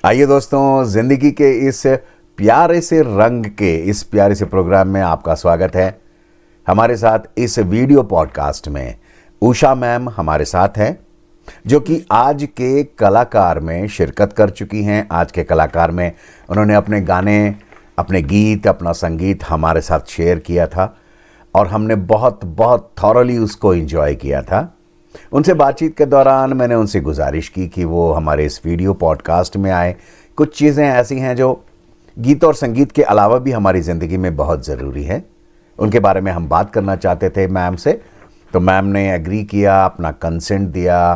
आइए दोस्तों, जिंदगी के इस प्यारे से रंग के इस प्यारे से प्रोग्राम में आपका स्वागत है। हमारे साथ इस वीडियो पॉडकास्ट में उषा मैम हमारे साथ हैं, जो कि आज के कलाकार में शिरकत कर चुकी हैं। आज के कलाकार में उन्होंने अपने गाने, अपने गीत, अपना संगीत हमारे साथ शेयर किया था और हमने बहुत बहुत थॉरली उसको एंजॉय किया था। उनसे बातचीत के दौरान मैंने उनसे गुजारिश की कि वो हमारे इस वीडियो पॉडकास्ट में आए। कुछ चीज़ें ऐसी हैं जो गीत और संगीत के अलावा भी हमारी ज़िंदगी में बहुत ज़रूरी है, उनके बारे में हम बात करना चाहते थे मैम से। तो मैम ने एग्री किया, अपना कंसेंट दिया,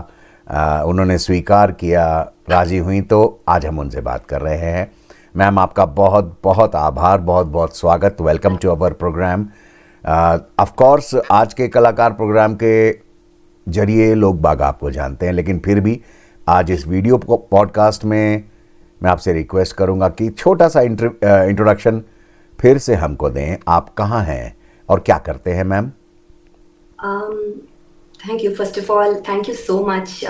उन्होंने स्वीकार किया, राज़ी हुई। तो आज हम उनसे बात कर रहे हैं। मैम, आपका बहुत बहुत आभार, बहुत बहुत स्वागत। Welcome to our program. Of course आज के कलाकार प्रोग्राम के जरिए लोग बाग आपको जानते हैं, लेकिन फिर भी आज इस वीडियो पॉडकास्ट में मैं आपसे रिक्वेस्ट करूंगा कि छोटा सा इंट्रोडक्शन फिर से हमको दें। आप कहाँ हैं और क्या करते हैं ma'am? Thank you, first of all thank you so much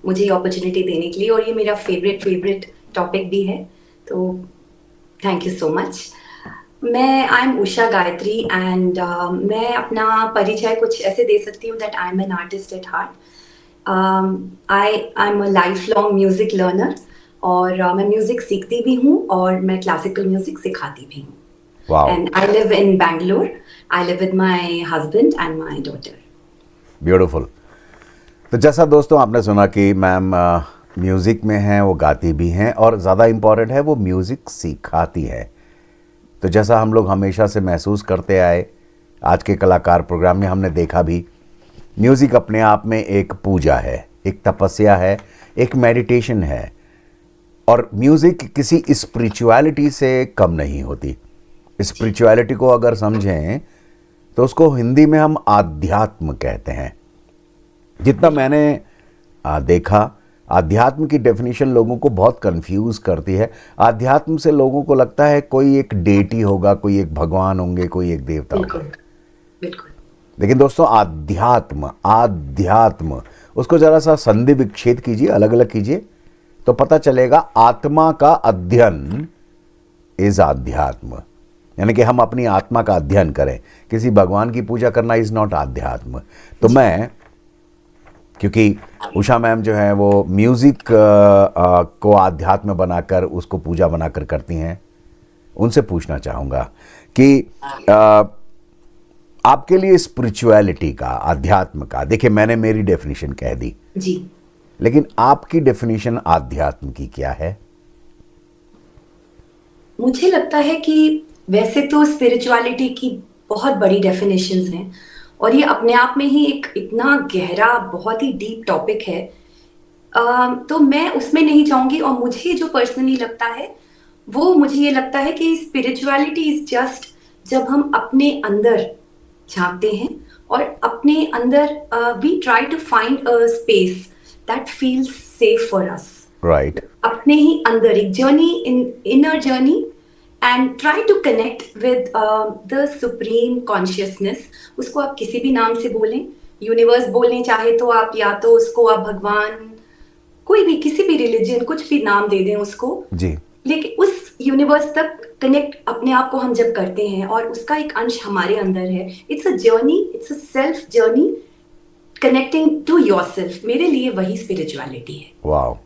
मुझे ये अपॉर्चुनिटी देने के लिए, और ये मेरा फेवरेट टॉपिक भी है, तो थैंक यू सो मच। मैं I am Usha Gayatri and मैं अपना परिचय कुछ ऐसे दे सकती हूँ that I am an artist at heart. I am a life long music learner, और मैं म्यूजिक सीखती भी हूँ और मैं क्लासिकल म्यूजिक सिखाती भी हूँ। Wow, and I live in Bangalore. I live with my husband and my daughter. Beautiful. तो जैसा दोस्तों आपने सुना कि मैम म्यूज़िक में हैं, वो गाती भी हैं और ज़्यादा इम्पॉर्टेंट है वो म्यूज़िक सिखाती है। तो जैसा हम लोग हमेशा से महसूस करते आए, आज के कलाकार प्रोग्राम में हमने देखा भी, म्यूज़िक अपने आप में एक पूजा है, एक तपस्या है, एक मेडिटेशन है। और म्यूज़िक किसी स्पिरिचुअलिटी से कम नहीं होती। स्पिरिचुअलिटी को अगर समझें तो उसको हिंदी में हम आध्यात्म कहते हैं। जितना मैंने देखा, आध्यात्म की डेफिनेशन लोगों को बहुत कंफ्यूज करती है। आध्यात्म से लोगों को लगता है कोई एक डेटी होगा, कोई एक भगवान होंगे, कोई एक देवता होगा। बिल्कुल। लेकिन दोस्तों, आध्यात्म आध्यात्म उसको जरा सा संधि विच्छेद कीजिए, अलग अलग कीजिए, तो पता चलेगा आत्मा का अध्ययन इज आध्यात्म। यानी कि हम अपनी आत्मा का अध्ययन करें। किसी भगवान की पूजा करना इज नॉट आध्यात्म। तो मैं, क्योंकि उषा मैम जो है वो म्यूज़िक को आध्यात्म बनाकर, उसको पूजा बनाकर करती हैं, उनसे पूछना चाहूँगा कि आपके लिए स्पिरिचुअलिटी का, अध्यात्म का, देखिए मैंने मेरी डेफिनेशन कह दी जी, लेकिन आपकी डेफिनेशन आध्यात्म की क्या है? मुझे लगता है कि वैसे तो स्पिरिचुअलिटी की बहुत बड़ी डेफिनेशंस हैं, और ये अपने आप में ही एक इतना गहरा, बहुत ही डीप टॉपिक है। तो मैं उसमें नहीं जाऊंगी, और मुझे जो पर्सनली लगता है वो, मुझे ये लगता है कि स्पिरिचुअलिटी इज जस्ट जब हम अपने अंदर झांकते हैं और अपने अंदर we try to find a space that feels safe for us. Right. अपने ही अंदर एक journey, inner journey, and try to connect with the supreme consciousness. उसको आप किसी भी नाम से बोलें, यूनिवर्स बोलने चाहे तो आप, या तो उसको आप भगवान, कोई भी, किसी भी रिलीजन, कुछ भी नाम दे दें उसको, जी। लेकिन उस यूनिवर्स तक कनेक्ट अपने आप को हम जब करते हैं और उसका एक अंश हमारे अंदर है, it's a journey, it's a self journey, connecting to yourself. मेरे लिए वही स्पिरिचुअलिटी है। Wow,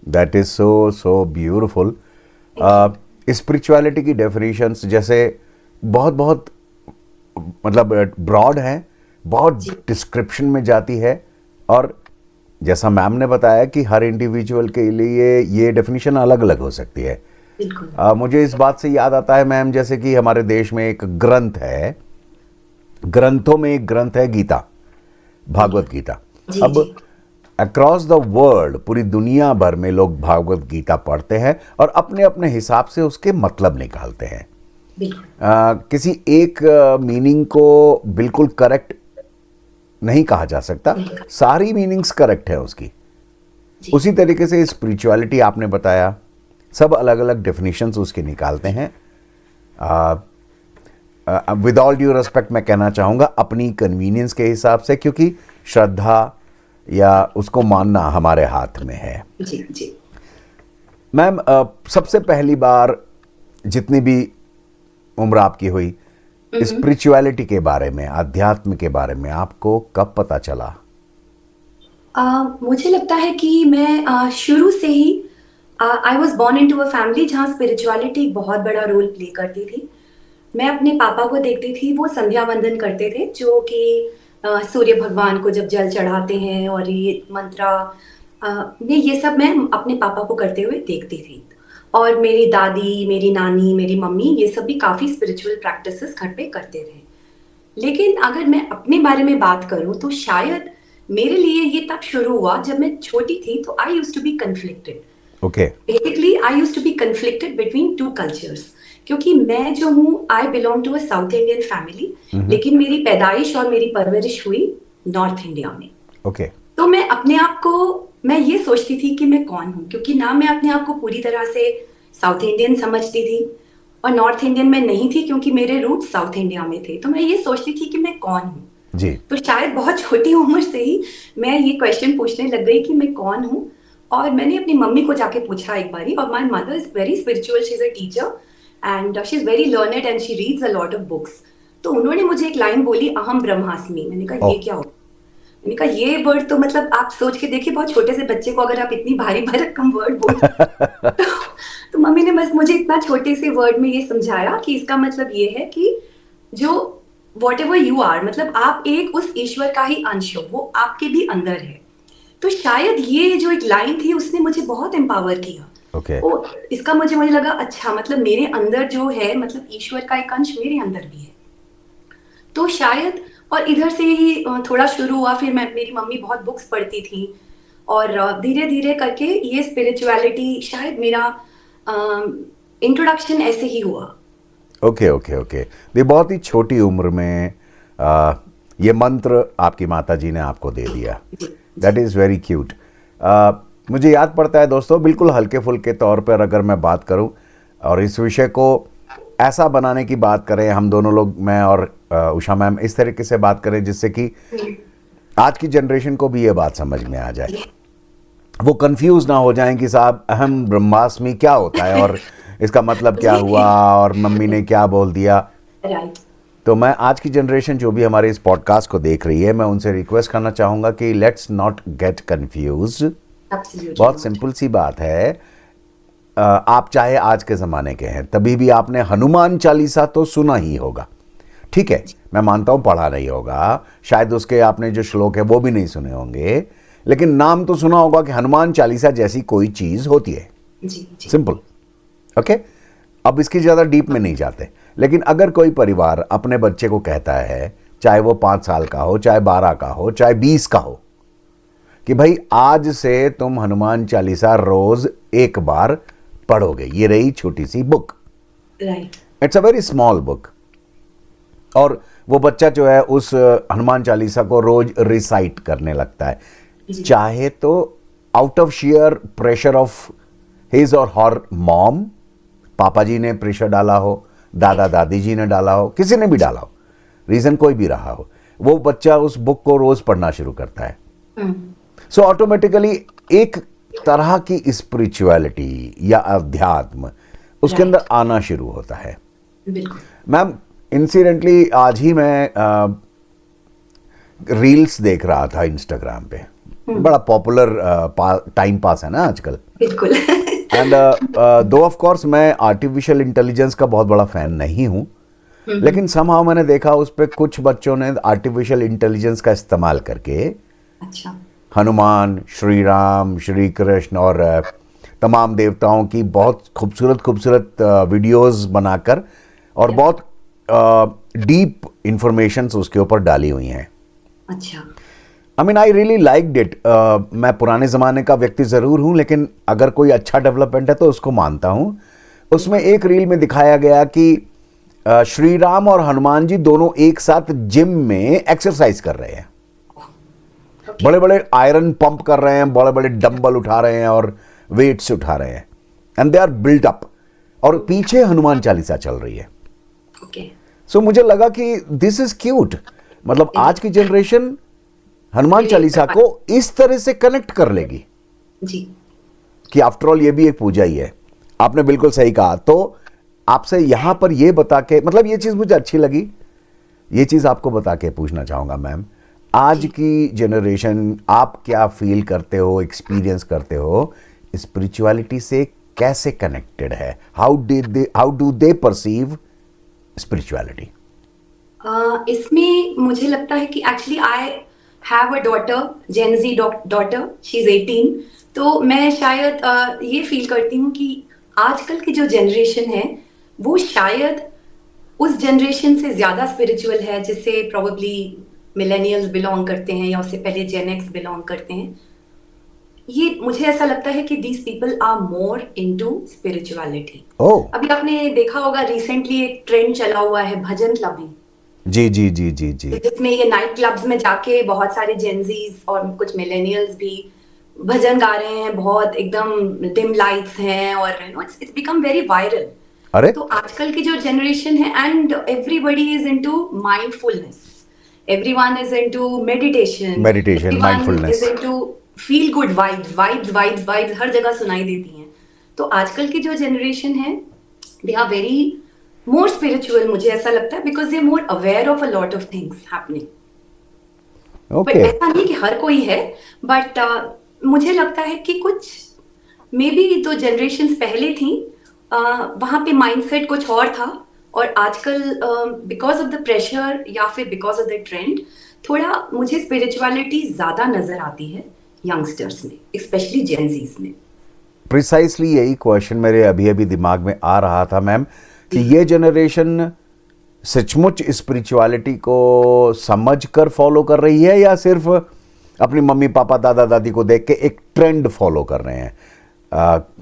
that is so so beautiful. Spirituality की डेफिनेशंस जैसे बहुत बहुत मतलब ब्रॉड है, बहुत डिस्क्रिप्शन में जाती है, और जैसा मैम ने बताया कि हर इंडिविजुअल के लिए ये डेफिनेशन अलग अलग हो सकती है। बिल्कुल। मुझे इस बात से याद आता है मैम, जैसे कि हमारे देश में एक ग्रंथ है, ग्रंथों में एक ग्रंथ है गीता, भागवत गीता। जी, अब जी, अक्रॉस द वर्ल्ड, पूरी दुनिया भर में लोग भागवत गीता पढ़ते हैं और अपने अपने हिसाब से उसके मतलब निकालते हैं। बिल्कुल। किसी एक मीनिंग को बिल्कुल करेक्ट नहीं कहा जा सकता, बिल्कुल। सारी मीनिंग्स करेक्ट है उसकी। जी, उसी तरीके से स्पिरिचुअलिटी आपने बताया, सब अलग अलग डेफिनेशंस उसके निकालते हैं। विद ऑल ड्यू रेस्पेक्ट मैं कहना चाहूँगा, अपनी कन्वीनियंस के हिसाब से, क्योंकि श्रद्धा या उसको मानना हमारे हाथ में है। जी, जी। मैम, सबसे पहली बार जितनी भी उम्र आपकी हुई, स्पिरिचुअलिटी के बारे में, अध्यात्म के बारे में आपको कब पता चला? मुझे लगता है कि मैं शुरू से ही I was born into a family जहाँ स्पिरिचुअलिटी बहुत बड़ा रोल प्ले करती थी। मैं अपने पापा को देखती थी, वो संध्या वंदन करते थे, जो कि सूर्य भगवान को जब जल चढ़ाते हैं, और ये मंत्रा ये सब मैं अपने पापा को करते हुए देखती थी। और मेरी दादी, मेरी नानी, मेरी मम्मी, ये सब भी काफ़ी स्पिरिचुअल प्रैक्टिसेस घर पे करते थे। लेकिन अगर मैं अपने बारे में बात करूं तो शायद मेरे लिए ये तब शुरू हुआ जब मैं छोटी थी, तो I used to be conflicted. Okay. Basically I used to be conflicted between two cultures, क्योंकि मैं जो हूँ, I belong to a South Indian family, लेकिन मेरी पैदाइश और मेरी परवरिश हुई नॉर्थ इंडिया में। ओके। तो मैं अपने आप को, मैं ये सोचती थी कि मैं कौन हूँ, क्योंकि ना मैं अपने आप को पूरी तरह से साउथ इंडियन समझती थी और नॉर्थ इंडियन में नहीं थी, क्योंकि मेरे रूट साउथ इंडिया में थे। तो मैं ये सोचती थी कि मैं कौन हूँ जी। तो शायद बहुत छोटी उम्र से ही मैं ये क्वेश्चन पूछने लग गई कि मैं कौन हूँ। और मैंने अपनी मम्मी को जाके पूछा एक बारी, और my mother is very spiritual, she is a teacher and she is very learned and she reads a lot of books. तो उन्होंने मुझे एक लाइन बोली, अहम ब्रह्मास्मि। मैंने कहा ये क्या हो? मैंने कहा ये वर्ड तो मतलब आप सोच के देखिए, बहुत छोटे से बच्चे को अगर आप इतनी भारी भरकम वर्ड बोल तो, तो मम्मी ने बस मुझे इतना छोटे से वर्ड में ये समझाया कि इसका मतलब ये है कि जो वॉट एवर यू आर, मतलब आप एक उस ईश्वर का ही अंश हो, वो आपके भी अंदर है। तो शायद ये जो एक लाइन थी उसने मुझे बहुत एम्पावर किया। ओके। इसका मुझे लगा, अच्छा मतलब मेरे अंदर जो है, मतलब ईश्वर का एक अंश मेरे अंदर भी है। तो शायद, और इधर से ही थोड़ा शुरू हुआ। फिर मेरी मम्मी बहुत बुक्स पढ़ती थी, और धीरे धीरे करके ये स्पिरिचुअलिटी, शायद मेरा इंट्रोडक्शन ऐसे ही हुआ। Okay okay okay. ये बहुत ही छोटी उम्र में ये मंत्र आपकी माता जी ने आपको दे दिया। That is very cute. मुझे याद पड़ता है दोस्तों, बिल्कुल हल्के फुल्के तौर पर अगर मैं बात करूं और इस विषय को ऐसा बनाने की बात करें, हम दोनों लोग, मैं और उषा मैम, इस तरीके से बात करें जिससे कि आज की जनरेशन को भी ये बात समझ में आ जाए, वो कंफ्यूज ना हो जाएं कि साहब अहम ब्रह्मास्मि क्या होता है और इसका मतलब क्या हुआ और मम्मी ने क्या बोल दिया। तो मैं आज की जनरेशन जो भी हमारे इस पॉडकास्ट को देख रही है, मैं उनसे रिक्वेस्ट करना चाहूँगा कि लेट्स नॉट गेट कन्फ्यूज्ड। बहुत सिंपल सी बात है। आप चाहे आज के ज़माने के हैं, तभी भी आपने हनुमान चालीसा तो सुना ही होगा, ठीक है? मैं मानता हूँ पढ़ा नहीं होगा, शायद उसके आपने जो श्लोक है वो भी नहीं सुने होंगे, लेकिन नाम तो सुना होगा कि हनुमान चालीसा जैसी कोई चीज़ होती है। सिंपल। ओके। अब इसकी ज़्यादा डीप में नहीं जाते, लेकिन अगर कोई परिवार अपने बच्चे को कहता है, चाहे वो 5 साल का हो, चाहे 12 का हो, चाहे 20 का हो, कि भाई आज से तुम हनुमान चालीसा रोज एक बार पढ़ोगे, ये रही छोटी सी book, it's a very small book, और वो बच्चा जो है उस हनुमान चालीसा को रोज रिसाइट करने लगता है, चाहे तो out of share pressure of his और हर मॉम, पापा जी ने प्रेशर डाला हो, दादा दादी जी ने डाला हो, किसी ने भी डाला हो, रीजन कोई भी रहा हो, वो बच्चा उस बुक को रोज पढ़ना शुरू करता है। सो ऑटोमेटिकली एक तरह की स्पिरिचुअलिटी या अध्यात्म उसके अंदर आना शुरू होता है। मैम, इंसिडेंटली आज ही मैं रील्स देख रहा था इंस्टाग्राम पे, बड़ा पॉपुलर टाइम पास है ना आजकल। बिल्कुल। एंड दो ऑफ कोर्स मैं आर्टिफिशियल इंटेलिजेंस का बहुत बड़ा फैन नहीं हूँ, लेकिन समहाउ मैंने देखा उस पर कुछ बच्चों ने आर्टिफिशियल इंटेलिजेंस का इस्तेमाल करके अच्छा हनुमान, श्री राम, श्री कृष्ण और तमाम देवताओं की बहुत खूबसूरत खूबसूरत वीडियोस बनाकर और बहुत डीप इंफॉर्मेशंस उसके ऊपर डाली हुई हैं। अच्छा। I mean I really liked it. मैं पुराने ज़माने का व्यक्ति ज़रूर हूँ, लेकिन अगर कोई अच्छा डेवलपमेंट है तो उसको मानता हूँ। उसमें एक रील में दिखाया गया कि श्री राम और हनुमान जी दोनों एक साथ जिम में एक्सरसाइज कर रहे हैं, बड़े बड़े आयरन पंप कर रहे हैं, बड़े बड़े डंबल उठा रहे हैं और वेट्स उठा रहे हैं, and they are built up, और पीछे हनुमान चालीसा चल रही है। सो मुझे लगा कि दिस इज क्यूट। मतलब आज की जनरेशन हनुमान चालीसा को इस तरह से कनेक्ट कर लेगी। जी। कि आफ्टर ऑल ये भी एक पूजा ही है। आपने बिल्कुल सही कहा। तो आपसे यहां पर ये बता के, मतलब ये चीज मुझे अच्छी लगी, ये चीज आपको बता के पूछना चाहूंगा मैम, आज जी। की जनरेशन आप क्या फील करते हो, एक्सपीरियंस करते हो, स्पिरिचुअलिटी से कैसे कनेक्टेड है? How do they perceive spirituality? इसमें मुझे लगता है कि actually I have a daughter, Gen Z daughter, she is 18। तो मैं शायद ये फील करती हूँ कि आजकल की जो जनरेशन है वो शायद उस जनरेशन से ज्यादा स्पिरिचुअल है जिससे प्रोबेबली मिलेनियल्स बिलोंग करते हैं या उससे पहले जेन एक्स बिलोंग करते हैं। ये मुझे ऐसा लगता है कि these people are more into spirituality. ओ, अभी आपने देखा होगा रिसेंटली एक ट्रेंड चला हुआ है भजन क्लबिंग, जी जी जी जी जी। जिसमें ये नाइट क्लब्स में जाके बहुत सारे जेंजीज और कुछ मिलेनियल्स भी भजन गा रहे हैं, बहुत एकदम डिम लाइट्स हैं और you know it's become very viral. अरे, तो आजकल की जो जनरेशन है and everybody is into mindfulness, everyone is into meditation, meditation, everyone is mindfulness. Into feel good vibes vibes vibes vibes हर जगह सुनाई देती हैं। तो आजकल की जो जनरेशन है they are very more spiritual, मुझे ऐसा लगता है, because they are more aware of a lot of things happening. But okay. ऐसा नहीं कि हर कोई है, बट मुझे लगता है कि कुछ मे बी जो जनरेशन पहले थी वहां पे माइंडसेट कुछ और था, और आजकल बिकॉज ऑफ द प्रेशर या फिर बिकॉज ऑफ द ट्रेंड थोड़ा मुझे स्पिरिचुअलिटी ज्यादा नजर आती है यंगस्टर्स में, स्पेशली जेंजीज में। प्रिसाइसली यही क्वेश्चन मेरे अभी अभी दिमाग में आ रहा था मैम, कि जी। ये जनरेशन सचमुच स्पिरिचुअलिटी को समझकर फॉलो कर रही है या सिर्फ अपनी मम्मी पापा दादा दादी को देख के एक ट्रेंड फॉलो कर रहे हैं?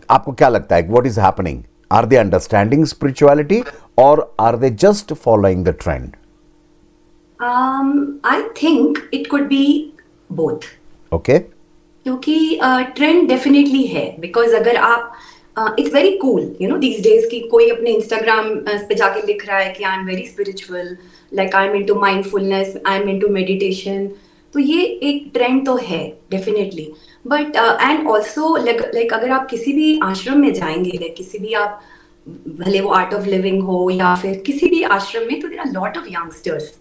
आपको क्या लगता है, what is happening? Are they understanding spirituality और are they just following the trend? I think it could be both, okay. क्योंकि ट्रेंड डेफिनेटली है, बिकॉज अगर आप it's very cool you know these days कि कोई अपने इंस्टाग्राम पे जाके लिख रहा है कि I am very spiritual, like I am into mindfulness, I am into meditation. तो ये एक ट्रेंड तो है definitely. But and also like अगर आप किसी भी आश्रम में जाएंगे, लाइक किसी भी आप, भले वो आर्ट ऑफ लिविंग हो या फिर किसी भी आश्रम में, तो there are lot of youngsters.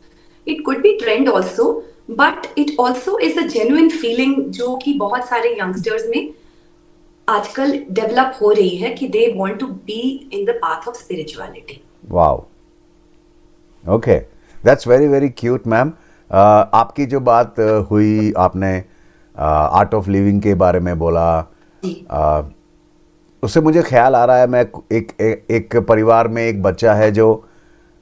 It could be trend also, but it also is a genuine feeling जो कि बहुत सारे यंगस्टर्स में आजकल डेवलप हो रही है कि they want to be in the path of spirituality. Wow, okay, that's very very cute ma'am. आपकी जो बात हुई, आपने आर्ट ऑफ लिविंग के बारे में बोला, जी। उससे मुझे ख्याल आ रहा है, मैं एक परिवार में एक बच्चा है जो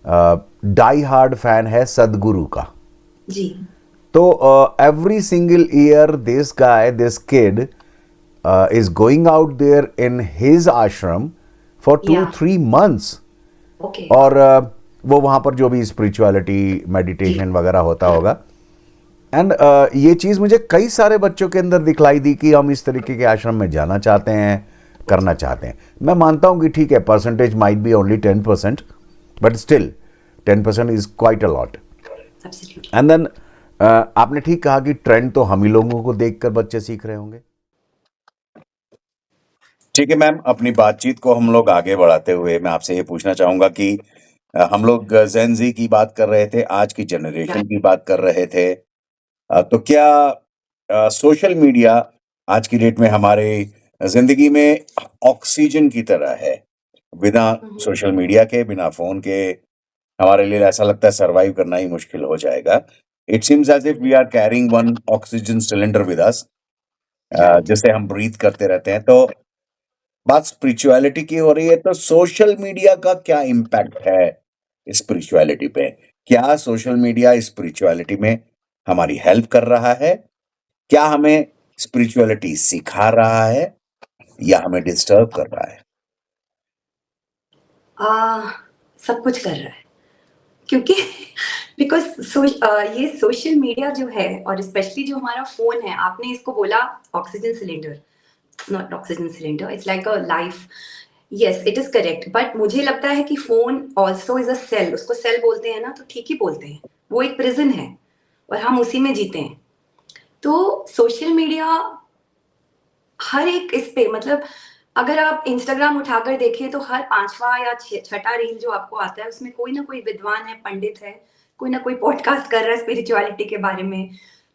डाई हार्ड फैन है सदगुरु का। जी। तो every single year this kid is going out there in his ashram for two या। Three months. ओके। और वो वहाँ पर जो भी स्पिरिचुअलिटी जी। मेडिटेशन वगैरह होता होगा, एंड ये चीज़ मुझे कई सारे बच्चों के अंदर दिखलाई दी कि हम इस तरीके के आश्रम में जाना चाहते हैं, करना चाहते हैं। मैं मानता हूँ कि ठीक है, percentage might be only 10%, but still 10% is quite a lot. Absolutely. And then आपने ठीक कहा कि ट्रेंड तो हम ही लोगों को देखकर बच्चे सीख रहे होंगे। ठीक है मैम, अपनी बातचीत को हम लोग आगे बढ़ाते हुए मैं आपसे ये पूछना चाहूंगा कि हम लोग जेन जी की बात कर रहे थे, आज की जनरेशन की बात कर रहे थे। तो क्या सोशल मीडिया आज की डेट में हमारे जिंदगी में ऑक्सीजन की तरह है? बिना सोशल मीडिया के, बिना फोन के हमारे लिए ऐसा लगता है सरवाइव करना ही मुश्किल हो जाएगा। It seems as if we are carrying one oxygen cylinder with us, right. जिसे हम ब्रीथ करते रहते हैं। तो बात स्पिरिचुअलिटी की हो रही है, तो सोशल मीडिया का क्या इम्पैक्ट है स्पिरिचुअलिटी पे? क्या सोशल मीडिया स्पिरिचुअलिटी में हमारी हेल्प कर रहा है? क्या हमें स्पिरिचुअलिटी सिखा रहा है या हमें डिस्टर्ब कर रहा है? सब कुछ कर रहा है, क्योंकि बिकॉज ये सोशल मीडिया जो है और स्पेशली जो हमारा फोन है, आपने इसको बोला oxygen cylinder, not oxygen cylinder, it's like a life. Yes, it is correct, but मुझे लगता है कि phone also is a cell, उसको सेल बोलते हैं ना, तो ठीक ही बोलते हैं। वो एक प्रिजन है और हम उसी में जीते हैं। तो सोशल मीडिया हर एक इस पे मतलब अगर आप इंस्टाग्राम उठाकर देखें तो हर 5वाँ या छठा रील जो आपको आता है उसमें कोई ना कोई विद्वान है, पंडित है, कोई ना कोई पॉडकास्ट कर रहा है स्पिरिचुअलिटी के बारे में।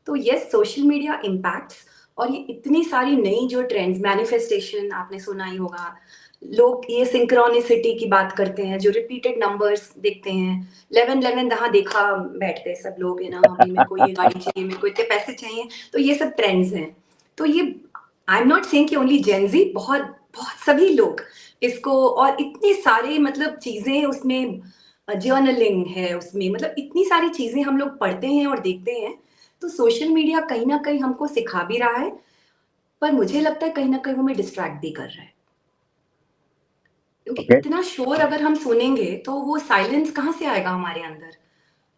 तो यस, सोशल मीडिया इम्पैक्ट्स और ये इतनी सारी नई जो ट्रेंड्स मैनिफेस्टेशन आपने सुना ही होगा। लोग ये सिंक्रोनिसिटी की बात करते हैं, जो रिपीटेड नंबर्स देखते हैं। 11-11 जहाँ देखा बैठते हैं सब लोग, है ना, अभी मेरे को ये गाड़ी चाहिए, मेरे को इतने पैसे चाहिए, तो ये सब ट्रेंड्स हैं। तो ये आई एम नॉट सेइंग कि ओनली जेन ज़ी, बहुत बहुत सभी लोग इसको, और इतने सारे मतलब चीज़ें उसमें, जर्नलिंग है उसमें, मतलब इतनी सारी चीज़ें हम लोग पढ़ते हैं और देखते हैं। तो सोशल मीडिया कहीं न कहीं हमको सिखा भी रहा है, पर मुझे लगता है कहीं न कहीं वो हमें डिस्ट्रैक्ट भी कर रहा है। क्योंकि ओके। इतना शोर अगर हम सुनेंगे तो वो साइलेंस कहाँ से आएगा हमारे अंदर?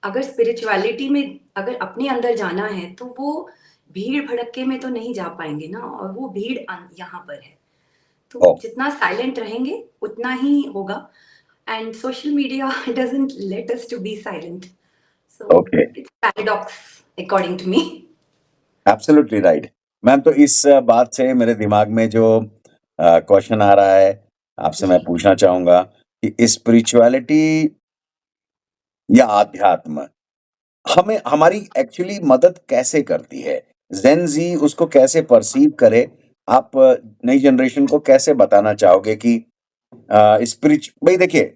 अगर स्पिरिचुअलिटी में अगर अपने अंदर जाना है तो वो भीड़ भड़क्के में तो नहीं जा पाएँगे ना, और वो भीड़ यहाँ पर है। तो ओ, जितना साइलेंट रहेंगे उतना ही होगा, and social media doesn't let us to be silent, so okay. It's paradox according to me. Absolutely right. Ma'am, तो इस बात से मेरे दिमाग में जो क्वेश्चन आ रहा है, आपसे मैं जी। पूछना चाहूँगा कि स्पिरिचुअलिटी या आध्यात्म हमें हमारी एक्चुअली मदद कैसे करती है? ज़ेन ज़ी उसको कैसे परसीव करे? आप नई जनरेशन को कैसे बताना चाहोगे कि भई देखिए,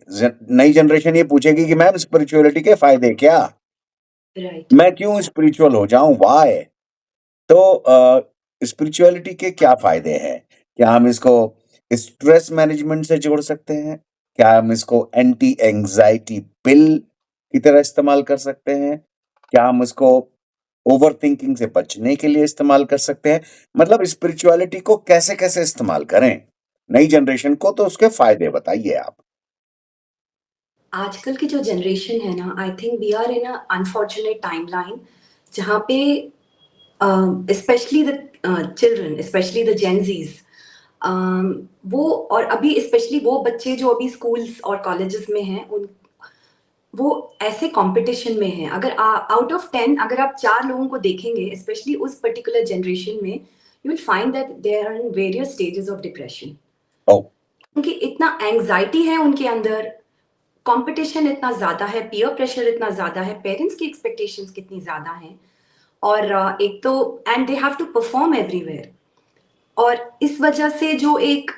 नई जनरेशन ये पूछेगी कि मैम स्पिरिचुअलिटी के फ़ायदे क्या? राइट। मैं क्यों स्पिरिचुअल हो जाऊँ? व्हाय? तो स्पिरिचुअलिटी के क्या फ़ायदे हैं? क्या हम इसको स्ट्रेस मैनेजमेंट से जोड़ सकते हैं? क्या हम इसको एंटी एंग्ज़ायटी पिल की तरह इस्तेमाल कर सकते हैं? क्या हम इसको ओवरथिंकिंग से बचने के लिए इस्तेमाल कर सकते हैं? मतलब स्पिरिचुअलिटी को कैसे-कैसे इस्तेमाल करें? नई जनरेशन को तो उसके फ़ायदे बताइए आप। आजकल की जो जनरेशन है ना, I think we are in a unfortunate timeline जहाँ पे specially the children, specially the Gen Zs, वो, और अभी स्पेशली वो बच्चे जो अभी स्कूल्स और कॉलेजेस में हैं, उन वो ऐसे कंपटीशन में हैं। अगर आउट ऑफ 10 अगर आप 4 लोगों को देखेंगे स्पेशली उस पर्टिकुलर जनरेशन में, you will find that they are in various stages of depression. ओह! क्योंकि इतना एंग्जाइटी है उनके अंदर, कंपटीशन इतना ज़्यादा है, पीयर प्रेशर इतना ज़्यादा है, पेरेंट्स की एक्सपेक्टेशंस कितनी ज़्यादा हैं, और एक तो and they have to perform everywhere, और इस वजह से जो एक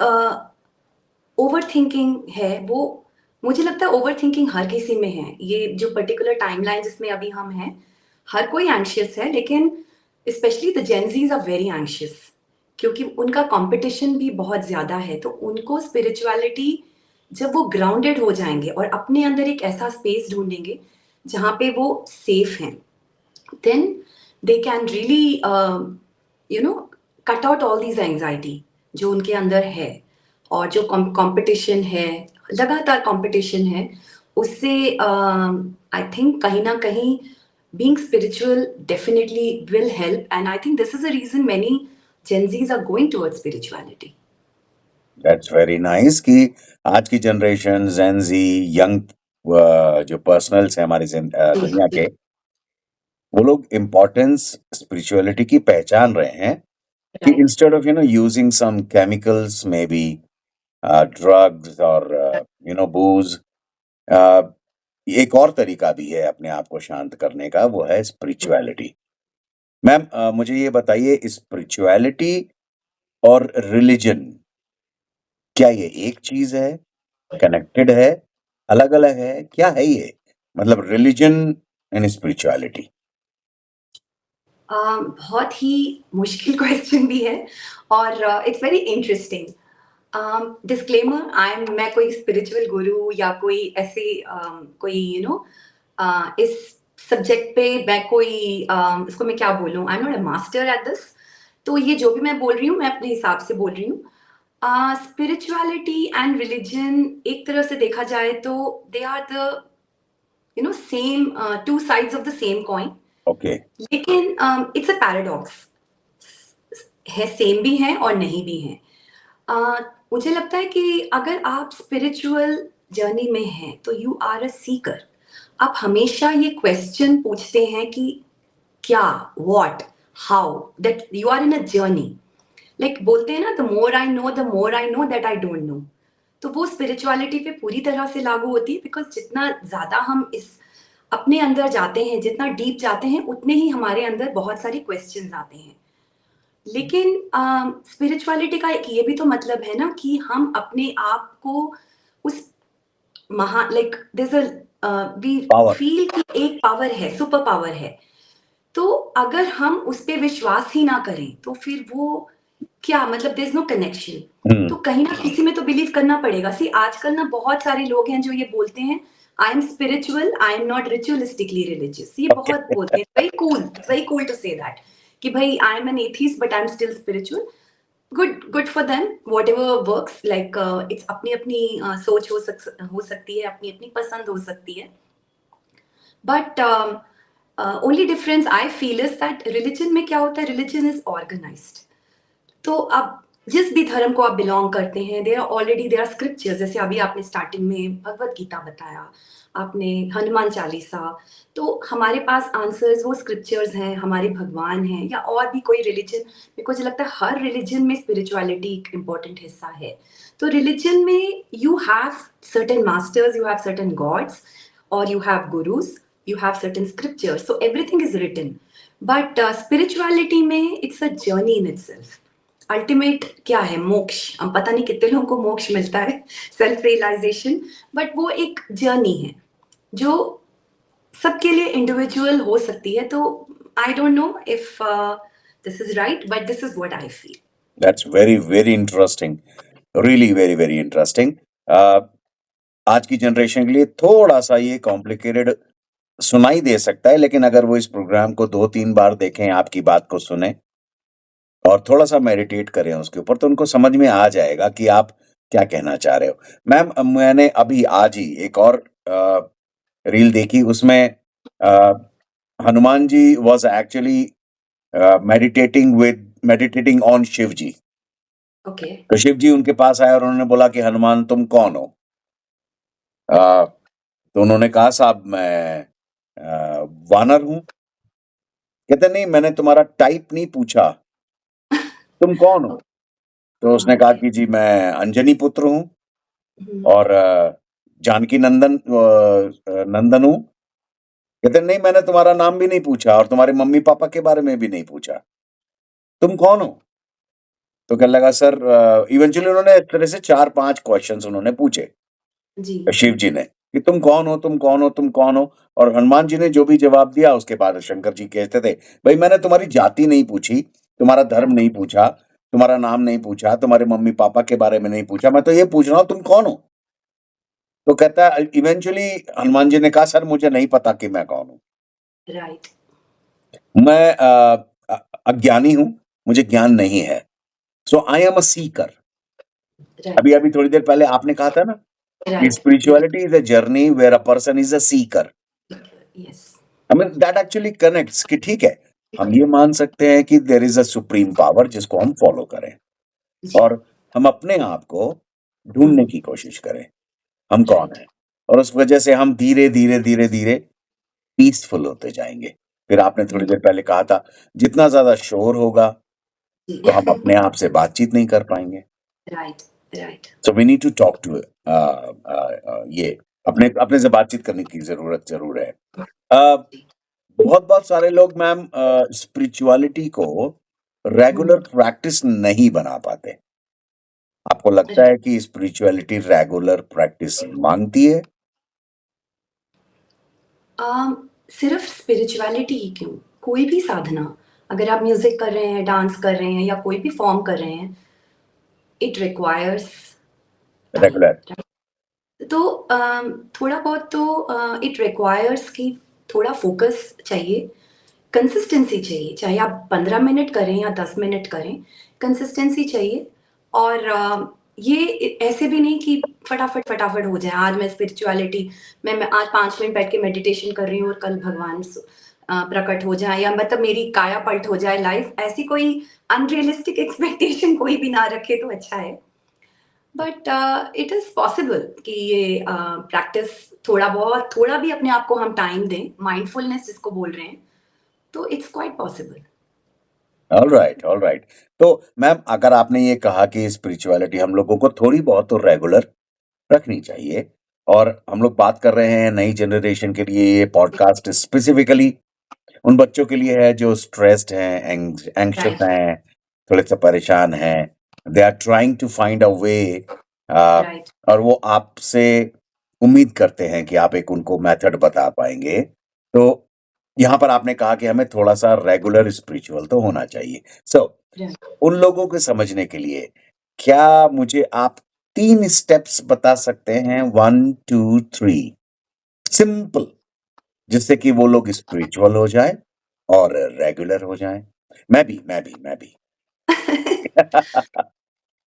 ओवरथिंकिंग है, वो, मुझे लगता है ओवरथिंकिंग हर किसी में है। ये जो पर्टिकुलर टाइमलाइन जिसमें अभी हम हैं, हर कोई एंग्शियस है, लेकिन specially the Gen Zs are very anxious, क्योंकि उनका कॉम्पिटिशन भी बहुत ज़्यादा है। तो उनको स्पिरिचुअलिटी, जब वो ग्राउंडेड हो जाएँगे और अपने अंदर एक ऐसा स्पेस ढूँढेंगे, जहाँ पे वो सेफ हैं, then they can really you know cut out all these anxiety जो उनके अंदर है, और जो कंपटीशन है, लगातार कंपटीशन है, उससे आई थिंक कहीं ना कहीं being spiritual definitely will help, and I think this is a reason many Gen Zs are going towards spirituality. That's very nice कि आज की जनरेशन ज़ेन ज़ी यंग जो पर्सनल्स हैं हमारी जी, दुनिया जी, के, वो लोग इम्पोर्टेंस स्पिरिचुअलिटी की पहचान रहे हैं कि right, instead of using some chemicals may be drugs और बूज, एक और तरीका भी है अपने आप को शांत करने का, वो है स्पिरिचुअलिटी। मैम, मुझे ये बताइए, स्पिरिचुअलिटी और रिलीजन क्या ये एक चीज है, कनेक्टेड है, अलग-अलग है, क्या है ये? मतलब रिलिजन एंड स्पिरिचुअलिटी। बहुत ही मुश्किल क्वेश्चन भी है, और इट्स वेरी इंटरेस्टिंग। डिस्क्लेमर, मैं कोई स्पिरिचुअल गुरु या कोई ऐसे कोई इस सब्जेक्ट पे मैं कोई इसको मैं क्या बोलूँ, आई am not a master at this. तो ये जो भी मैं बोल रही हूँ मैं अपने हिसाब से बोल रही हूँ। स्पिरिचुअलिटी एंड रिलीजन एक तरह से देखा जाए तो they are the same, two sides of the same coin, okay. लेकिन इट्स अ पैराडॉक्स, है सेम भी है और नहीं भी है। अ, मुझे लगता है कि अगर आप स्पिरिचुअल जर्नी में हैं तो यू आर अ सीकर। आप हमेशा ये क्वेश्चन पूछते हैं कि क्या, what, how, that you are in a journey. Like बोलते हैं ना, the more I know that I don't know. तो वो स्पिरिचुअलिटी पे पूरी तरह से लागू होती है, बिकॉज जितना ज्यादा हम इस अपने अंदर जाते हैं, जितना डीप जाते हैं, उतने ही हमारे अंदर बहुत सारे क्वेश्चंस आते हैं। लेकिन स्पिरिचुअलिटी का एक ये भी तो मतलब है ना कि हम अपने आप को उस महा like this we power. Feel कि एक पावर है, सुपर पावर है। तो अगर हम उस पे विश्वास ही ना करें तो फिर वो क्या मतलब, देयर इज नो कनेक्शन। तो कहीं ना किसी में तो बिलीव करना पड़ेगा। सी आजकल ना बहुत सारे लोग हैं जो ये बोलते हैं, I am spiritual, I am not ritualistically religious. ये ओके। बहुत बोलते हैं, very cool to say that कि भाई I am an atheist but I am still spiritual. Good for them, whatever works. Like it's अपनी अपनी सोच हो सकती है, अपनी अपनी पसंद हो सकती है। But only difference I feel is that religion में क्या होता है, रिलीजन इज ऑर्गेनाइज्ड। तो अब जिस भी धर्म को आप बिलोंग करते हैं, देयर आर स्क्रिप्चर्स। जैसे अभी आपने स्टार्टिंग में भगवत गीता बताया, आपने हनुमान चालीसा। तो हमारे पास आंसर्स वो स्क्रिप्चर्स हैं, हमारे भगवान हैं, या और भी कोई रिलीजन। मेरे को जो लगता है हर रिलीजन में स्पिरिचुअलिटी एक इम्पोर्टेंट हिस्सा है। तो रिलीजन में you have certain masters, you have certain gods, और you have gurus, you have certain scriptures, so everything is written. But spirituality में it's a journey in itself. Ultimate क्या है, मोक्ष। हम पता नहीं कितने लोगों को मोक्ष मिलता है, सेल्फ रियलाइजेशन। बट वो एक जर्नी है जो सबके लिए इंडिविजुअल हो सकती है। तो I don't know if this is right, but this is what I feel. That's very very interesting, really very very interesting. आज की जनरेशन के लिए थोड़ा सा ये कॉम्प्लिकेटेड सुनाई दे सकता है, लेकिन अगर वो इस प्रोग्राम को 2-3 बार देखें, आपकी बात को सुने और थोड़ा सा मेडिटेट करें उसके ऊपर, तो उनको समझ में आ जाएगा कि आप क्या कहना चाह रहे हो। मैम, मैंने अभी आज ही एक और रील देखी, उसमें अ, Hanuman ji was actually meditating on Shiv ji. Okay. तो शिव जी उनके पास आए और उन्होंने बोला कि हनुमान तुम कौन हो? तो उन्होंने कहा साहब मैं वानर हूं। कहते नहीं, मैंने तुम्हारा टाइप नहीं पूछा, तुम कौन हो? तो उसने कहा ओके। कि जी मैं अंजनी पुत्र हूँ और जानकी नंदन हूँ। कहते नहीं, मैंने तुम्हारा नाम भी नहीं पूछा और तुम्हारे मम्मी पापा के बारे में भी नहीं पूछा, तुम कौन हो? तो कहने लगा सर, इवेंचुअली उन्होंने इस तरह से 4-5 क्वेश्चंस उन्होंने पूछे जी। शिव जी ने कि तुम कौन हो, तुम कौन हो, तुम कौन हो? और हनुमान जी ने जो भी जवाब दिया, उसके बाद शंकर जी कहते थे, भाई मैंने तुम्हारी जाति नहीं पूछी, तुम्हारा धर्म नहीं पूछा, तुम्हारा नाम नहीं पूछा, तुम्हारे मम्मी पापा के बारे में नहीं पूछा, मैं तो ये पूछ रहा हूँ तुम कौन हो? तो कहता है इवेंचुअली हनुमान जी ने कहा सर मुझे नहीं पता कि मैं कौन हूँ, राइट। मैं अज्ञानी हूँ, मुझे ज्ञान नहीं है। सो आई एम अ सीकर। अभी राइट। अभी थोड़ी देर पहले आपने कहा था ना कि right. Spirituality is a journey where a person is a seeker. Yes. I mean that actually connects कि ठीक है, हम ये मान सकते हैं कि there is a supreme power जिसको हम फॉलो करें जी। और हम अपने आप को ढूंढने की कोशिश करें, हम कौन राइट। हैं। और उस वजह से हम धीरे धीरे धीरे धीरे पीसफुल होते जाएंगे। फिर आपने थोड़ी देर पहले कहा था जितना ज्यादा शोर होगा जी। तो हम अपने आप से बातचीत नहीं कर पाएंगे। Right. Right. So we need to talk to ये अपने अपने से बातचीत करने की जरूरत जरूर है। अ, बहुत बहुत सारे लोग मैम स्पिरिचुअलिटी को रेगुलर प्रैक्टिस नहीं बना पाते। आपको लगता है कि स्पिरिचुअलिटी रेगुलर प्रैक्टिस मांगती है? सिर्फ स्पिरिचुअलिटी ही क्यों, कोई भी साधना, अगर आप म्यूजिक कर रहे हैं, डांस कर रहे हैं, या कोई भी फॉर्म कर रहे हैं, इट रिक्वायर्स टाइम। रेगुलर। तो थोड़ा बहुत तो इट रिक्वायर्स कि थोड़ा फोकस चाहिए, कंसिस्टेंसी चाहिए। चाहे आप 15 मिनट करें या 10 मिनट करें, कंसिस्टेंसी चाहिए। और ये ऐसे भी नहीं कि फटाफट फटाफट हो जाए। आज मैं स्पिरिचुअलिटी, मैं आज 5 मिनट बैठ के मेडिटेशन कर रही हूँ और कल भगवान प्रकट हो जाए, या मतलब मेरी काया पलट हो जाए लाइफ। ऐसी कोई अनरियलिस्टिक एक्सपेक्टेशन कोई भी ना रखे तो अच्छा है। बट इट इज पॉसिबल कि ये प्रैक्टिस थोड़ा बहुत, थोड़ा भी अपने आप को हम टाइम दें, माइंडफुलनेस जिसको बोल रहे हैं, तो it's quite possible. All right. तो मैम अगर आपने ये कहा कि स्पिरिचुअलिटी हम लोगों को थोड़ी बहुत तो रेगुलर रखनी चाहिए और हम लोग बात कर रहे हैं नई जनरेशन के लिए ये पॉडकास्ट स्पेसिफिकली उन बच्चों के लिए है जो स्ट्रेस्ड हैं, एंग्शियस राइट, हैं, थोड़े-से परेशान हैं। They are trying to find a way right, और वो आपसे उम्मीद करते हैं कि आप एक उनको मेथड बता पाएँगे। तो यहाँ पर आपने कहा कि हमें थोड़ा-सा रेगुलर स्पिरिचुअल तो होना चाहिए। सो राइट। उन लोगों को समझने के लिए क्या मुझे आप 3 स्टेप्स बता सकते हैं 1, 2, 3 सिंपल जिससे कि वो लोग स्पिरिचुअल हो जाएँ और रेगुलर हो जाएँ? मैं भी।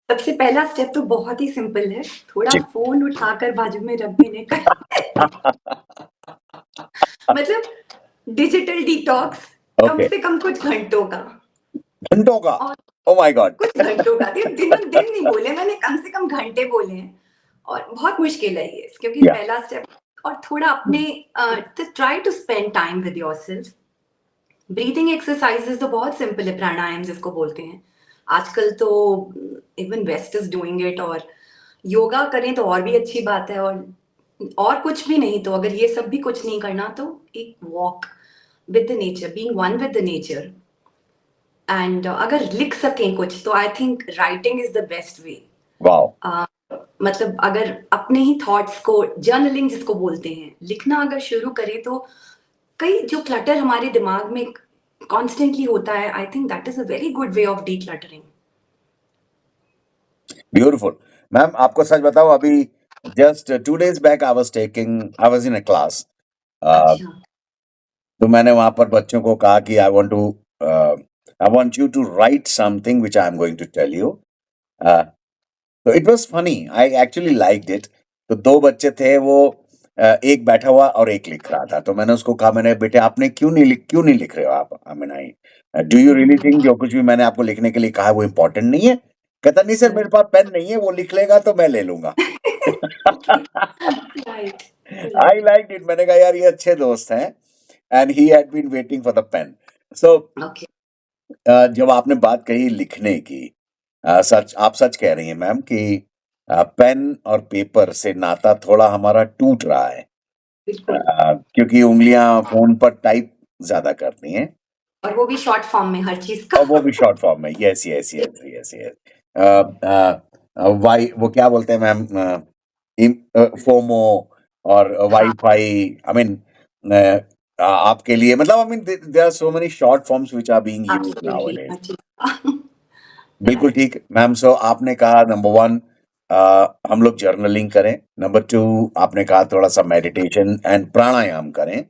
सबसे पहला स्टेप तो बहुत ही सिंपल है, थोड़ा जी। फ़ोन उठाकर बाजू में रख देने का। मतलब डिजिटल डिटॉक्स कम ओके, से कम कुछ घंटों का। घंटों का? और ओह माय गॉड! कुछ घंटों का, दिन नहीं बोले मैंने, कम से कम घंटे बोले हैं। और बहुत मुश्किल है ये, क्योंकि या पहला स्टेप। और थोड़ा अपने try to spend time with yourself. Breathing exercises तो बहुत सिंपल है, प्राणायाम जिसको बोलते हैं। आजकल तो even West is doing it. और योगा करें तो और भी अच्छी बात है। और कुछ भी नहीं तो, अगर ये सब भी कुछ नहीं करना तो एक walk with the nature, being one with the nature. And अगर लिख सकें कुछ तो I think writing is the best way. Wow! मतलब अगर अपने ही थॉट्स को, जर्नलिंग जिसको बोलते हैं, लिखना अगर शुरू करें तो कई जो क्लटर हमारे दिमाग में कॉन्स्टेंटली होता है, I think that is a very good way of decluttering. Beautiful. Ma'am आपको सच बताऊँ अभी just 2 days back I was in a class uh, अच्छा। तो मैंने वहाँ पर बच्चों को कहा कि I want you to write something which I am going to tell you. अ तो it was funny, I actually liked it. तो 2 बच्चे थे वो एक बैठा हुआ और एक लिख रहा था। तो मैंने उसको कहा मैंने बेटे आपने क्यों नहीं लिख रहे हो आप? I mean do you really think जो कुछ भी मैंने आपको लिखने के लिए कहा है वो इम्पोर्टेंट नहीं है? कहता नहीं सर मेरे पास पेन नहीं है, वो लिख लेगा तो मैं ले लूँगा। Okay. Right. I liked it मैंने कहा यार ये अच्छे दोस्त हैं and he had been waiting for the pain. So okay. जब आपने बात कही लिखने की आप सच कह रही हैं मैम कि पेन और पेपर से नाता थोड़ा हमारा टूट रहा है बिल्कुल। क्योंकि उंगलियां फोन पर टाइप ज्यादा करती हैं और वो भी शॉर्ट फॉर्म में हर चीज का। और वो भी शॉर्ट फॉर्म में यस वाई वो क्या बोलते हैं मैम फोमो और हाँ। वाईफाई आई मीन आपके लिए मतलब I mean there are so many short forms which are being used absolutely nowadays. हर चीज का। बिल्कुल राइट। ठीक मैम। सो आपने कहा नंबर 1 हम लोग जर्नलिंग करें। नंबर 2 आपने कहा थोड़ा-सा मेडिटेशन एंड प्राणायाम करें।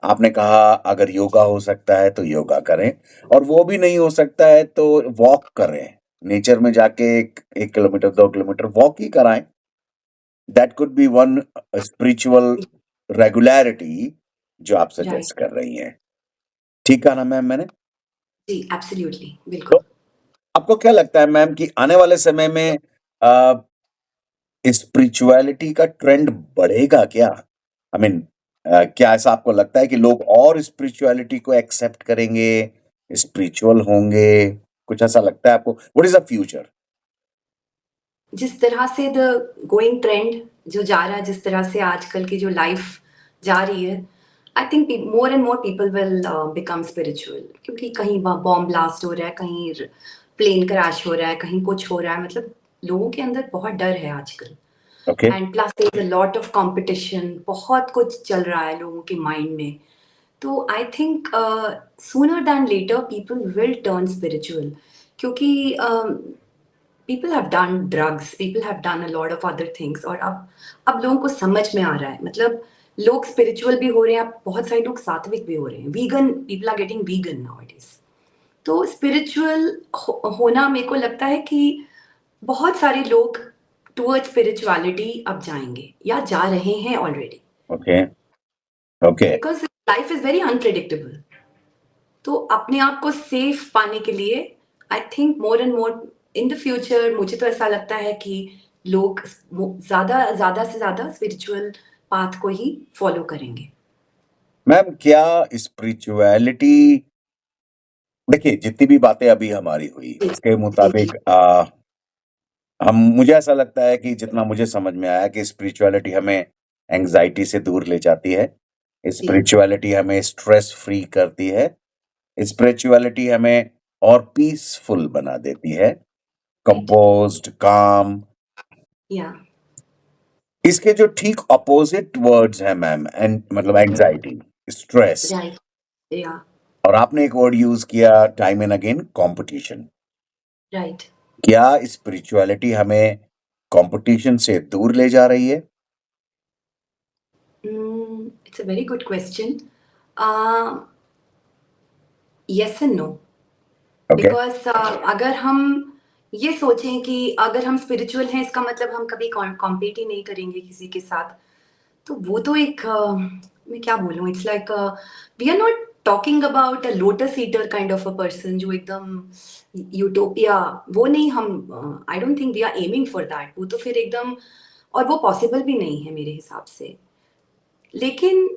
आपने कहा अगर योगा हो सकता है तो योगा करें और वो भी नहीं हो सकता है तो वॉक करें। नेचर में जाके 1 किलोमीटर 2 किलोमीटर वॉक ही कराएँ। That could be one spiritual regularity जो आप राइट। सजेस्ट कर रही हैं। ठीक कहा ना मैम मैंने? जी, एब्सोल्युटली तो बिल्कुल। आपको क्या लगता है मैम कि आने वाले समय में अ स्पिरिचुअलिटी का ट्रेंड बढ़ेगा क्या? आई मीन क्या ऐसा आपको लगता है कि लोग और स्पिरिचुअलिटी को एक्सेप्ट करेंगे, स्पिरिचुअल होंगे? कुछ ऐसा लगता है आपको? What is the future? जिस तरह से द गोइंग ट्रेंड जो जा रहा है, जिस तरह से आजकल की जो लाइफ जा रही है, I think more and more people will become spiritual. क्योंकि कहीं बॉम्ब ब्लास्ट हो रहा है, कहीं प्लेन क्रैश हो रहा है, कहीं कुछ हो रहा है। मतलब लोगों के अंदर बहुत डर है आजकल। Okay, and plus there is a lot of competition, बहुत कुछ चल रहा है लोगों के माइंड में। तो I think sooner than later people will turn spiritual. क्योंकि people have done drugs, people have done a lot of other things. और अब लोगों को समझ में आ रहा है। मतलब लोग स्पिरिचुअल भी हो रहे हैं, अब बहुत सारे लोग सात्विक भी हो रहे हैं, vegan people are getting vegan nowadays. तो स्पिरिचुअल होना, मेरे को लगता है कि बहुत सारे लोग टुवर्ड स्पिरिचुअलिटी अब जाएंगे या जा रहे हैं already. Okay, okay. Because life is very unpredictable. तो अपने आप को सेफ पाने के लिए I think more and more in the future, मुझे तो ऐसा लगता है कि लोग ज्यादा ज्यादा से ज्यादा स्पिरिचुअल पाथ को ही फॉलो करेंगे। मैम क्या स्पिरिचुअलिटी देखिए, जितनी भी बातें अभी हमारी हुई, जी, उसके जी, जी, मुताबिक हम मुझे ऐसा लगता है कि जितना मुझे समझ में आया कि स्पिरिचुअलिटी हमें एंग्ज़ायटी से दूर ले जाती है, जी, स्पिरिचुअलिटी हमें स्ट्रेस फ्री करती है, स्पिरिचुअलिटी हमें और पीसफुल बना देती है, राइट, कंपोज़्ड, काम। या, इसके जो ठीक अपोज़िट वर्ड्स हैं मैम मतलब एंग्ज़ायटी, स्ट्रेस, राइट, या, और आपने एक वर्ड यूज़ किया time and again, competition. Right. क्या स्पिरिचुअलिटी हमें कॉम्पिटिशन से दूर ले जा रही है? It's a very good question. Uh, yes and no. Okay, because अगर हम ये सोचें कि अगर हम स्पिरिचुअल हैं इसका मतलब हम कभी कॉम्पीट ही नहीं करेंगे किसी के साथ, तो वो तो एक मैं क्या बोलूँ, it's like we are not talking about a lotus eater kind of a person जो एकदम यूटोपिया, वो नहीं हम, I don't think we are aiming for that, वो तो फिर एकदम, और वो पॉसिबल भी नहीं है मेरे हिसाब से। लेकिन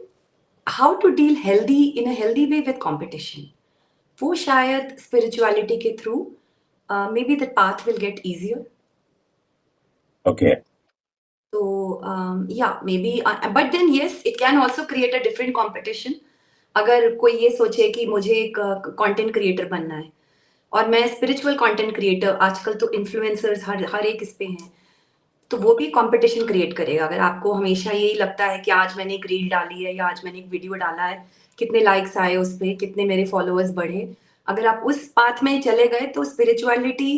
how to deal healthy in a healthy way with competition, वो शायद स्पिरिचुअलिटी के through may be the path will get easier. Okay, तो या may be, but then yes it can also create a different competition. अगर कोई ये सोचे कि मुझे एक कंटेंट क्रिएटर बनना है और मैं स्पिरिचुअल कंटेंट क्रिएटर, आजकल तो इन्फ्लुएंसर्स हर हर एक इस पे हैं, तो वो भी कंपटीशन क्रिएट करेगा। अगर आपको हमेशा यही लगता है कि आज मैंने एक रील डाली है या आज मैंने एक वीडियो डाला है, कितने लाइक्स आए उस पे, कितने मेरे फॉलोअर्स बढ़े, अगर आप उस पाथ में चले गए तो spirituality,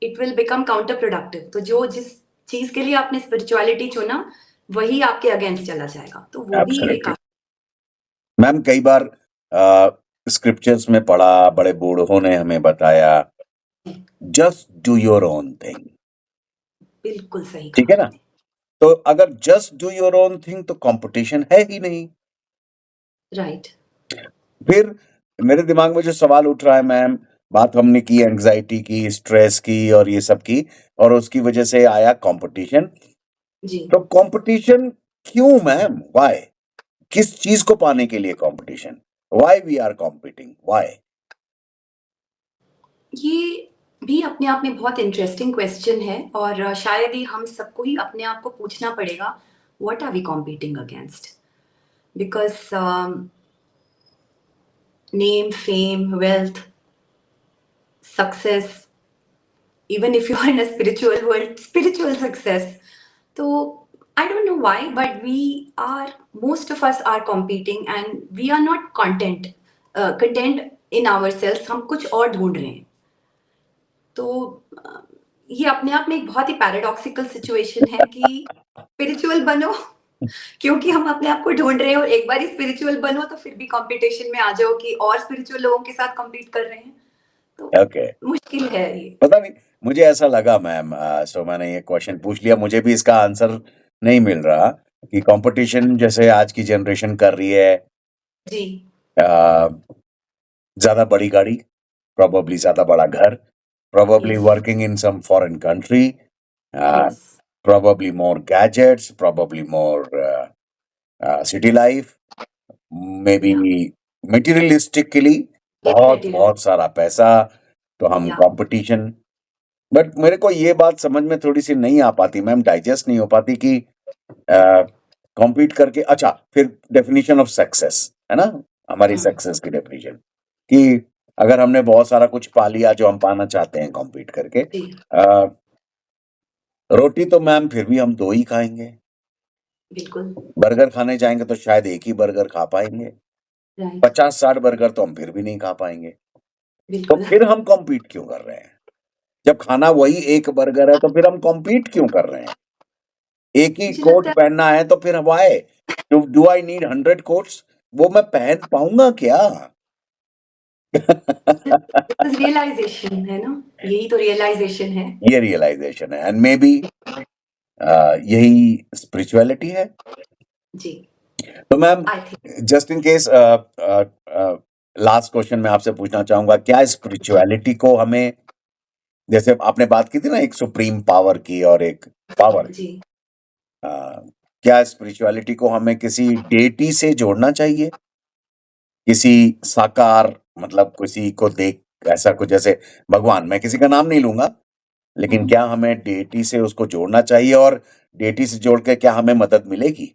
it will become counter productive. तो जो जिस चीज के लिए आपने स्पिरिचुअलिटी चुना वही आपके अगेंस्ट चला जाएगा, तो वो भी एक एब्सोल्युटली। मैम कई बार स्क्रिप्चर्स में पढ़ा, बड़े बूढ़ों ने हमें बताया, just do your own thing, बिल्कुल सही ठीक कहा है ना? आपने। तो अगर just do your own thing तो कंपटीशन है ही नहीं। राइट, फिर मेरे दिमाग में जो सवाल उठ रहा है मैम, बात हमने की एंग्जायटी की, स्ट्रेस की और ये सब की, और उसकी वजह से आया कंपटीशन। जी। तो कंपटीशन क्यों मैम? व्हाई? किस चीज को पाने के लिए competition? Why we are competing? Why? ये भी अपने आप में बहुत इंटरेस्टिंग क्वेश्चन है, और शायद ही हम सबको ही अपने आप को पूछना पड़ेगा, what are we competing against? Because name, fame, wealth, success, even if you are in a spiritual world, spiritual success, तो I don't know why but we are, most of us are competing and we are not content in ourselves, हम कुछ और ढूंढ रहे हैं। तो ये अपने आप में एक बहुत ही पैराडॉक्सिकल सिचुएशन है कि स्पिरिचुअल बनो क्योंकि हम अपने आप को ढूंढ रहे हैं, और एक बार ही स्पिरिचुअल बनो तो फिर भी कंपटीशन में आ जाओ कि और स्पिरिचुअल लोगों के साथ compete कर रहे हैं, तो ओके, मुश्किल है ये। पता नहीं, मुझे ऐसा लगा मैम, सो मैंने ये क्वेश्चन पूछ लिया। मुझे भी इसका आंसर नहीं मिल रहा कि कंपटीशन जैसे आज की जनरेशन कर रही है, जी। ज्यादा बड़ी गाड़ी, probably ज़्यादा बड़ा घर, probably yes, working in some foreign country, yes, probably more gadgets, probably more city life, maybe या, materialistically बहुत मटेरियल, बहुत सारा पैसा, तो हम या, कंपटीशन। बट मेरे को ये बात समझ में थोड़ी सी नहीं आ पाती मैम, डाइजेस्ट नहीं हो पाती कि कॉम्पीट करके, अच्छा फिर डेफिनेशन ऑफ सक्सेस है ना, हमारी हाँ, सक्सेस की डेफिनेशन कि अगर हमने बहुत सारा कुछ पा लिया जो हम पाना चाहते हैं कॉम्पीट करके, जी, रोटी तो मैम फिर भी हम दो ही खाएंगे, बिल्कुल, बर्गर खाने जाएंगे तो शायद एक ही बर्गर खा पाएंगे, राइट, 50-60 बर्गर तो हम फिर भी नहीं खा पाएंगे। तो बिल्कुल। फिर हम कॉम्पीट क्यों कर रहे हैं? जब खाना वही एक बर्गर है तो फिर हम कॉम्पीट क्यों कर रहे हैं? एक ही मुझे कोट लगता पहनना है तो फिर why do I need 100 quotes? वो मैं पहन पाऊंगा क्या? है दिस इज रियलाइजेशन है ना, यही तो रियलाइजेशन है। ये रियलाइजेशन है, एंड मे बी यही स्पिरिचुअलिटी है। जी, तो ma'am, I think, just in case, last question मैं आपसे पूछना चाहूंगा, क्या स्पिरिचुअलिटी को हमें, जैसे आपने बात की थी ना एक सुप्रीम पावर की और एक पावर की, जी, क्या स्पिरिचुअलिटी को हमें किसी डेटी से जोड़ना चाहिए? किसी साकार, मतलब किसी को देख ऐसा कुछ जैसे भगवान, मैं किसी का नाम नहीं लूंगा, लेकिन क्या हमें डेटी से उसको जोड़ना चाहिए और डेटी से जोड़ के क्या हमें मदद मिलेगी?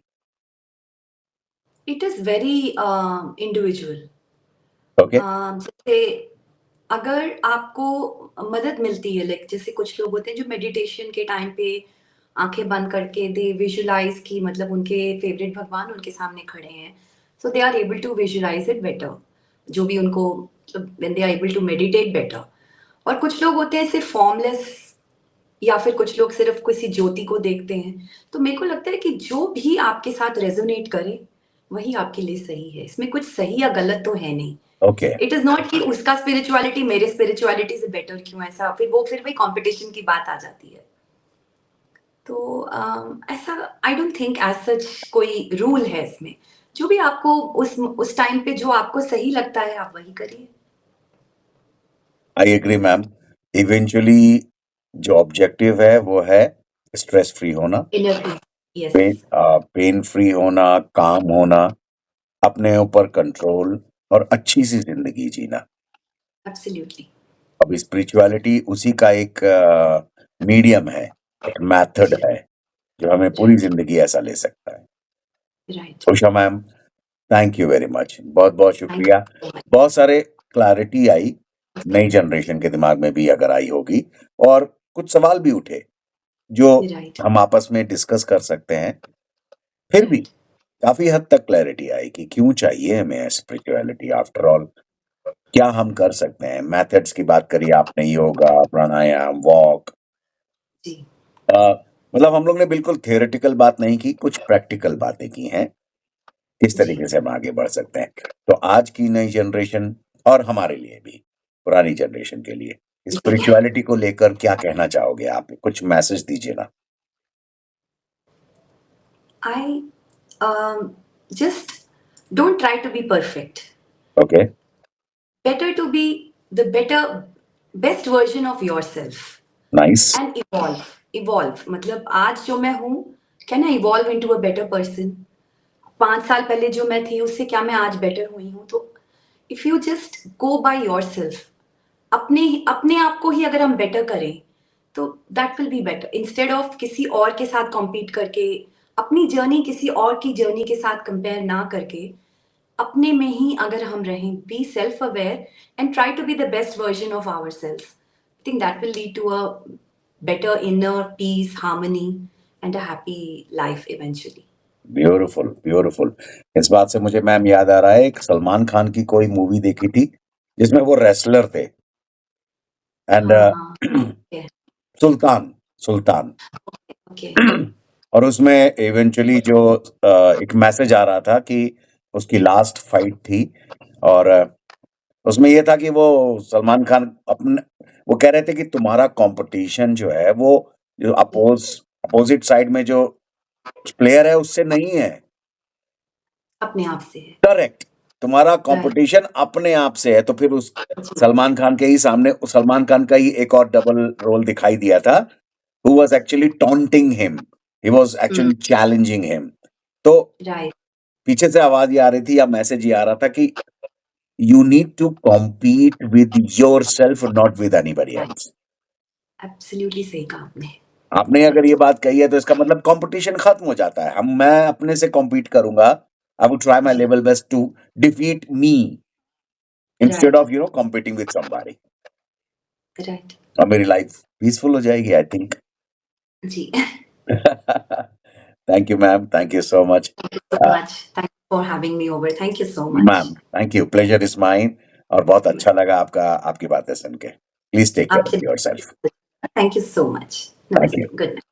It is very individual. Okay. जैसे अगर आपको मदद मिलती है, लाइक जैसे कुछ लोग होते हैं जो मेडिटेशन के टाइम पे आंखें बंद करके दे विजुलाइज की, मतलब उनके फेवरेट भगवान उनके सामने खड़े हैं, so they are able to visualise it better, जो भी उनको, when they are able to meditate better. और कुछ लोग होते हैं सिर्फ फॉर्मलेस, या फिर कुछ लोग सिर्फ किसी ज्योति को देखते हैं। तो मेरे को लगता है कि जो भी आपके साथ रेजोनेट करे वही आपके लिए सही है, इसमें कुछ सही या गलत तो है नहीं। ओके। इट इज नॉट कि उसका स्पिरिचुअलिटी मेरे स्पिरिचुअलिटी से बेटर क्यों, ऐसा फिर वही कंपटीशन की बात आ जाती है। तो ऐसा I don't think as such कोई रूल है इसमें। जो भी आपको उस टाइम पे जो आपको सही लगता है आप वही करिए। I agree ma'am. इवेंचुअली जो ऑब्जेक्टिव है वो है स्ट्रेस फ्री होना, inner peace. Yes. Pain free होना, काम होना, अपने ऊपर कंट्रोल और अच्छी सी जिंदगी जीना। एब्सोल्युटली। अब स्पिरिचुअलिटी उसी का एक मीडियम है, एक मेथड है जो हमें पूरी राइट। जिंदगी ऐसा ले सकता है। Right. Usha ma'am, thank you very much, बहुत बहुत थैंक शुक्रिया। You so much. बहुत सारे क्लैरिटी आई, नई जनरेशन के दिमाग में भी अगर आई होगी, और कुछ सवाल भी उठे जो राइट। हम आपस में डिस्कस कर सकते हैं। फिर भी राइट। काफी हद तक क्लैरिटी आई कि क्यों चाहिए हमें स्पिरिचुअलिटी आफ्टर ऑल, क्या हम कर सकते हैं। मेथड्स की बात करी आपने, योगा, प्राणायाम, वॉक, जी। मतलब हम लोग ने बिल्कुल थियोरेटिकल बात नहीं की, कुछ प्रैक्टिकल बातें की हैं किस जी। तरीके से हम आगे बढ़ सकते हैं। तो आज की नई जनरेशन और हमारे लिए भी, पुरानी जनरेशन के लिए, जी। स्पिरिचुअलिटी को लेकर क्या कहना चाहोगे आप? कुछ मैसेज दीजिए ना। I just don't try to be perfect. Okay. Better to be the best version of yourself nice. and evolve. Evolve मतलब आज जो मैं हूँ, can I evolve into a better person? 5 साल पहले जो मैं थी उससे क्या मैं आज बेटर हुई हूँ? तो if you just go by yourself, अपने अपने आप को ही अगर हम बेटर करें तो that will be better, instead of किसी और के साथ कॉम्पीट करके, अपनी जर्नी किसी और की जर्नी के साथ कंपेयर ना करके, अपने में ही अगर हम रहें, be self aware and try to be the best version of our self, I think that will lead to a better inner peace, harmony and a happy life eventually. Beautiful beautiful. इस बात से मुझे ma'am याद आ रहा है, एक सलमान खान की कोई मूवी देखी थी जिसमें वो रेसलर थे, एंड हाँ। सुल्तान, सुल्तान। ओके। और उसमें इवेंचुअली जो एक मैसेज आ रहा था कि उसकी लास्ट फाइट थी, और उसमें ये था कि वो सलमान खान अपने, वो कह रहे थे कि तुम्हारा कंपटीशन जो है वो जो अपोजिट साइड में जो प्लेयर है उससे नहीं है। अपने आप से है। करेक्ट। तुम्हारा राइट। कंपटीशन अपने आप से है। तो फिर उस सलमान खान के ही सामने सलमान खान का ही एक और डबल रोल दिखाई दिया था, who was actually taunting him, he was actually challenging him। तो राइट। पीछे से आवाज ये आ रही थी या मैसेज ये आ रहा था कि you need to compete with yourself, not with anybody right. else। Absolutely सही कहा आपने। आपने अगर ये बात कही है तो इसका मतलब कंपटीशन खत्म हो जाता है। हम मैं अपने से compete करूंगा, आई विल ट्राई माय जी। Level best to defeat me instead right. Of competing with somebody। Right. और मेरी लाइफ पीसफुल हो जाएगी, आई थिंक। जी। Thank you ma'am, thank you so much. so much. Thank you for having me over. Thank you so much. Ma'am thank you, pleasure is mine. और बहुत अच्छा लगा आपकी बातें सुन के। प्लीज टेक केयर ऑफ आपसे yourself. Thank you so much. Thank Namaste. You. Good night.